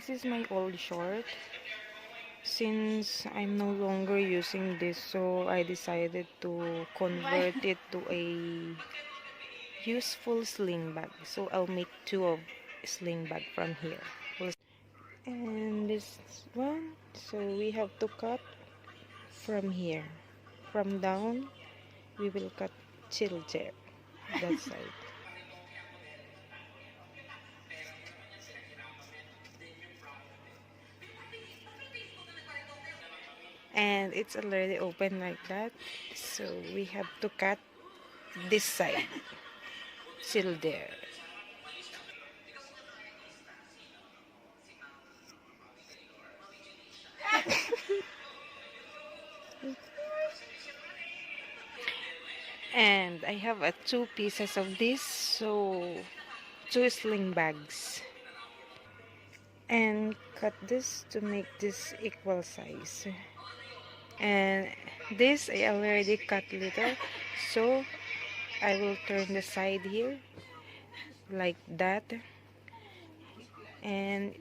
this is my old short. Since I'm no longer using this, so I decided to convert it to a useful sling bag. So I'll make two of sling bag from here. And this one, so we have to cut from here. From down, we will cut till there, that side. And it's already open like that, so we have to cut this side till there. And I have two pieces of this, so two sling bags, and cut this to make this equal size. And this I already cut little, so I will turn the side here like that and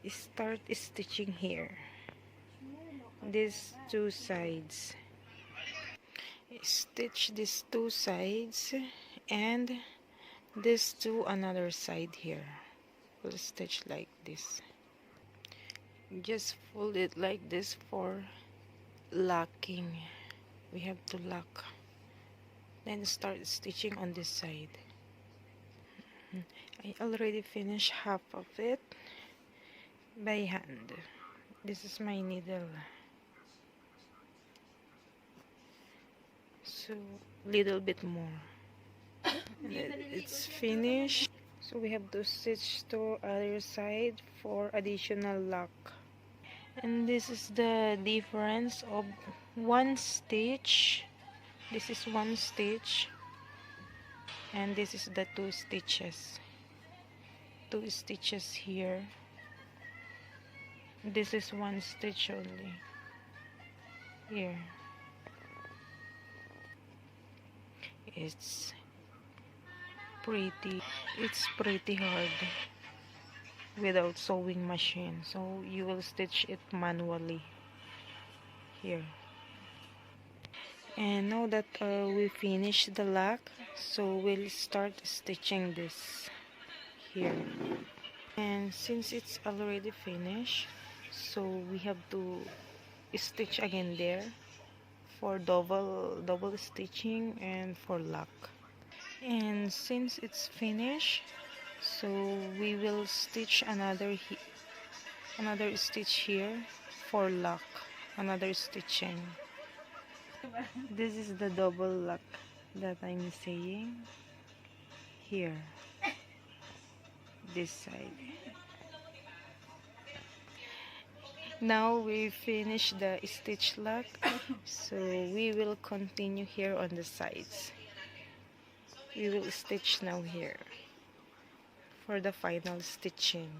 start stitching here these two sides. Stitch these two sides and this to another side here. We'll stitch like this. Just fold it like this for locking. We have to lock, then start stitching on this side. I already finished half of it by hand. This is my needle, so little bit more. It's finished, so we have to stitch to other side for additional lock. And this is the difference of one stitch. This is one stitch, and this is the two stitches here. This is one stitch only here. It's pretty hard without sewing machine, so you will stitch it manually here. And now that we finished the lock, so we'll start stitching this here. And since it's already finished, so we have to stitch again there for double stitching and for lock. And since it's finished, so we will stitch another stitch here for lock, another stitching. This is the double lock that I'm saying here, this side. Now we finish the stitch lock, so we will continue here on the sides. We will stitch now here for the final stitching.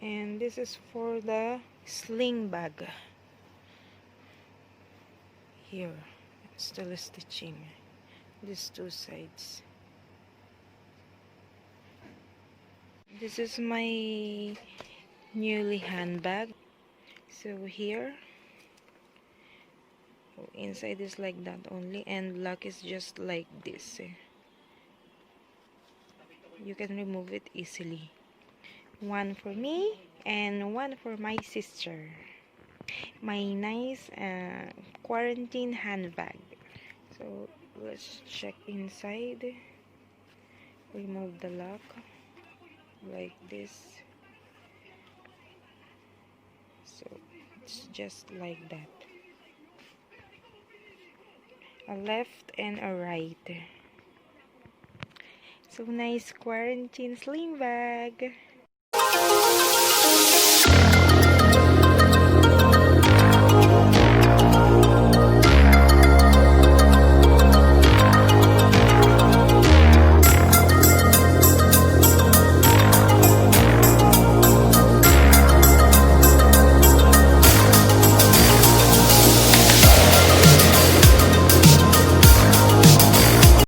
And this is for the sling bag. Here, still stitching these two sides. This is my newly handbag. So here, inside is like that only, and lock is just like this. You can remove it easily. One for me and one for my sister. My nice quarantine handbag. So let's check inside. Remove the lock like this. So it's just like that. A left and a right. So nice quarantine sling bag.